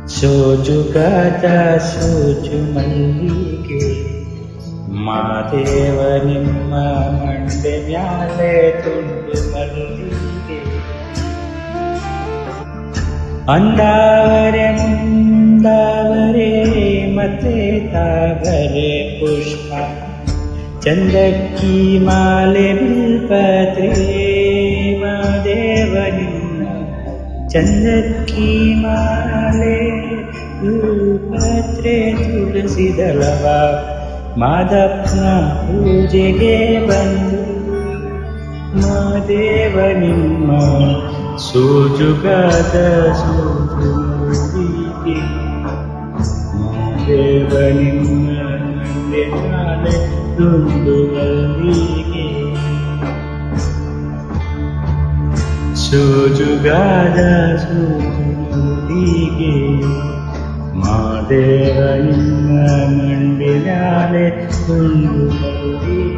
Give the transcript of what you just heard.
ಸೋಜುಗಾದ ಸೋಜು ಮಲ್ಲಿಗೆ ಮಾದೇವ ನಿಮ್ಮ ಮಂಡೆ ಮ್ಯಾಲೆ ತುಂಡು ಮಲ್ಲಿಗೆ ಅಂದಾವರೆ ಮುಂದಾವರೆ ಮತ್ತೆ ತಾವರೆ ಪುಷ್ಪ ಚಂದಕ್ಕಿ ಮಾಲೆ ಬಿಲ್ಪತ್ರೆ ಮಾದೇವ ನಿನ್ನ ಚಂದಕ್ಕಿ ಮಾಲೆ ಬಿಲ್ಪತ್ರೆ ತುಳಸಿ ದಳವ ಮಾದಪ್ಪನ ಪೂಜೆಗೆ ಬಂದು ಮಾದೇವ ನಿಮ್ಮ ಸೋಜುಗಾದ ಸೋಜು ಮಲ್ಲಿಗೆ ಮಾದೇವ ನಿಮ್ಮ ಮಂಡೆ ಮ್ಯಾಲೆ ತುಂಡು ಮಲ್ಲಿಗೆ ಸೋಜುಗಾದ ಸೋಜು ಮಲ್ಲಿಗೆ ಮಾದೇವ ನಿಮ್ಮ ಮಂಡೆ ಮ್ಯಾಲೆ ತುಂಡು ಮಲ್ಲಿಗೆ